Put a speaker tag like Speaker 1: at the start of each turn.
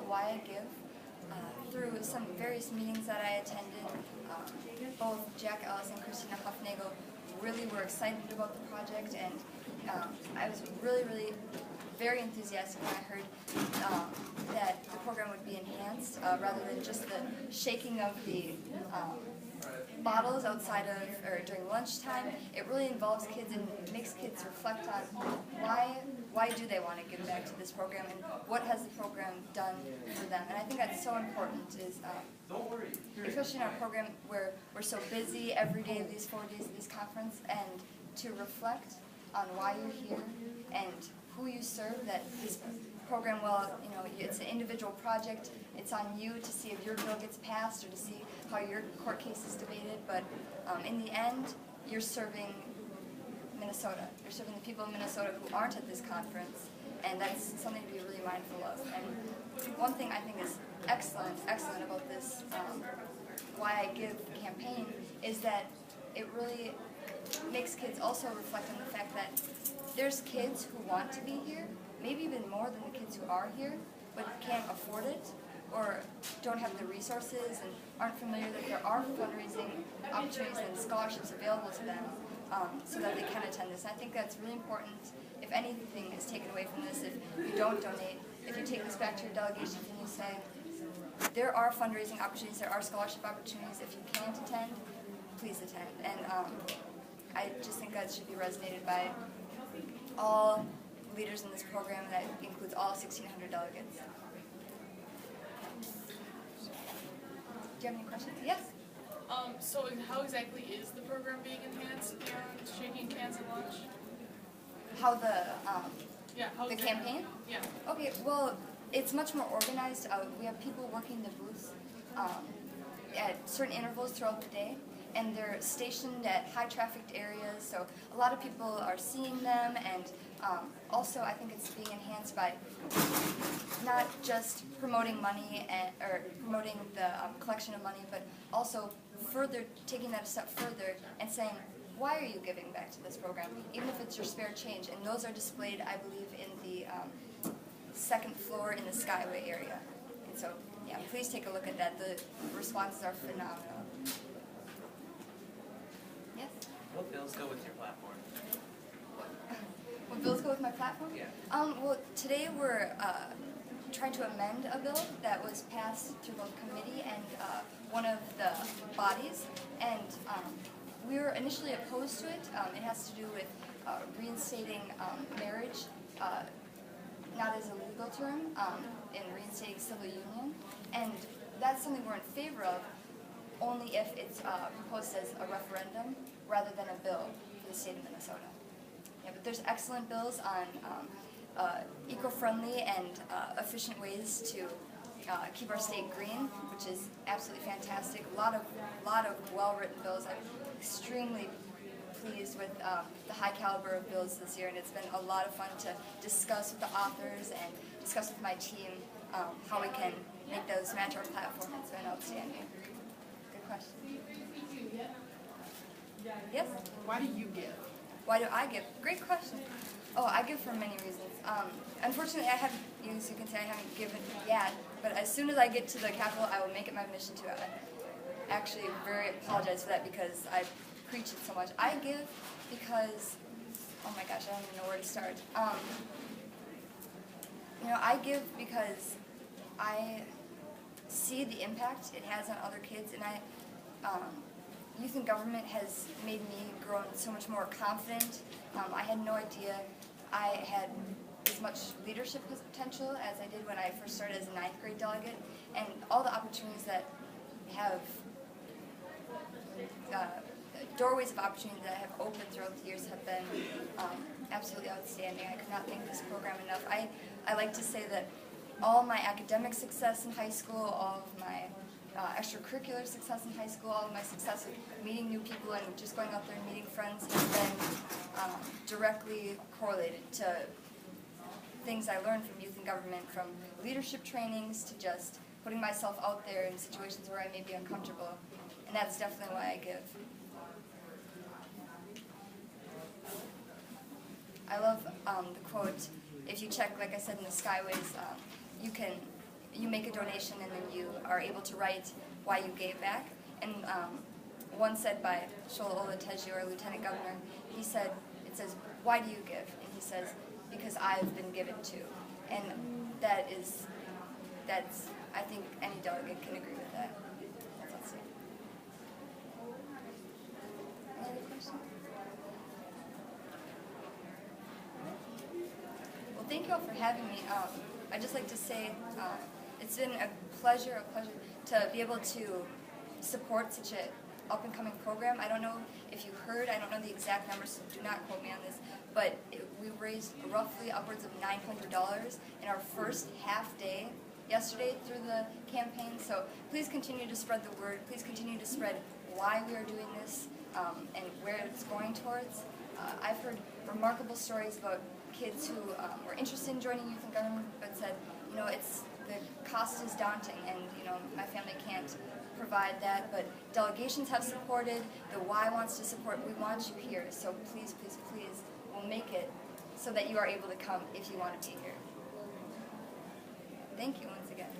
Speaker 1: why I give through some various meetings that I attended. Both Jack Ellis and Christina Huffnagel really were excited about the project, and I was really very enthusiastic when I heard that the program would be enhanced rather than just the shaking of the bottles outside of or during lunchtime. It really involves kids and makes kids reflect on why do they want to give back to this program and what has the program done for them. And I think that's so important, is especially in our program where we're so busy every day of these 4 days of this conference, and to reflect on why you're here and who you serve, that this program, well, you know, it's an individual project. It's on you to see if your bill gets passed or to see how your court case is debated, but in the end, you're serving Minnesota. You're serving the people of Minnesota who aren't at this conference, and that's something to be really mindful of. And one thing I think is excellent about this whY I Give campaign is that it really makes kids also reflect on the fact that there's kids who want to be here, maybe even more than the kids who are here, but can't afford it or don't have the resources and aren't familiar that there are fundraising opportunities and scholarships available to them so that they can attend this. And I think that's really important. If anything is taken away from this, if you don't donate, if you take this back to your delegations and you say, there are fundraising opportunities, there are scholarship opportunities. If you can't attend, please attend. And I just think that should be resonated by all leaders in this program, and that includes all 1,600 delegates. Do you have any questions? Yes?
Speaker 2: So how exactly is the program being enhanced beyond shaking cans at lunch?
Speaker 1: How the
Speaker 2: how
Speaker 1: the campaign?
Speaker 2: Yeah.
Speaker 1: Okay, well, it's much more organized. We have people working the booths at certain intervals throughout the day, and they're stationed at high-trafficked areas, so a lot of people are seeing them, and also I think it's being enhanced by not just promoting money or promoting the collection of money, but also further taking that a step further and saying, why are you giving back to this program, even if it's your spare change? And those are displayed, I believe, in the second floor in the Skyway area. And so, yeah, please take a look at that. The responses are phenomenal. Yes?
Speaker 3: What bills go with your platform?
Speaker 1: What bills go with my platform?
Speaker 3: Yeah.
Speaker 1: Well, today we're trying to amend a bill that was passed through both committee and one of the bodies, and we were initially opposed to it. It has to do with reinstating marriage, not as a legal term, in reinstating civil union, and that's something we're in favor of only if it's proposed as a referendum rather than a bill for the state of Minnesota. Yeah, but there's excellent bills on eco-friendly and efficient ways to keep our state green, which is absolutely fantastic. A lot of well-written bills. I'm extremely pleased with the high caliber of bills this year, and it's been a lot of fun to discuss with the authors and discuss with my team how we can make those match our platform. It's been outstanding. Good question. Yes?
Speaker 4: Why do you give?
Speaker 1: Why do I give? Great question. Oh, I give for many reasons. Unfortunately, I haven't, as you can say, I haven't given yet, but as soon as I get to the Capitol, I will make it my mission to. I actually very apologize for that because I preach it so much. I give because, oh my gosh, I don't even know where to start. I give because I see the impact it has on other kids, and youth in government has made me grow so much more confident. I had no idea I had as much leadership potential as I did when I first started as a 9th grade delegate, and all the opportunities that have doorways of opportunity that have opened throughout the years have been absolutely outstanding. I could not thank this program enough. I like to say that all my academic success in high school, all of my extracurricular success in high school, all of my success with meeting new people and just going out there and meeting friends has been directly correlated to things I learned from youth in government, from leadership trainings to just putting myself out there in situations where I may be uncomfortable. And that's definitely why I give. I love the quote, if you check, like I said, in the Skyways, you can you make a donation and then you are able to write why you gave back. And one said by Shola Olateji, our Lieutenant Governor, he said, it says, why do you give? And he says, because I've been given to. And that's, I think any delegate can agree with that. That's it. Any other questions? Well, thank you all for having me. I'd just like to say it's been a pleasure to be able to support such an up-and-coming program. I don't know if you heard, I don't know the exact numbers, so do not quote me on this, but we raised roughly upwards of $900 in our first half day yesterday through the campaign. So please continue to spread the word. Please continue to spread why we are doing this and where it's going towards. I've heard remarkable stories about kids who were interested in joining youth in government, but said, you know, the cost is daunting, and you know, my family can't provide that. But delegations have supported. The whY wants to support. We want you here. So please, please, please, we'll make it so that you are able to come if you want to be here. Thank you once again.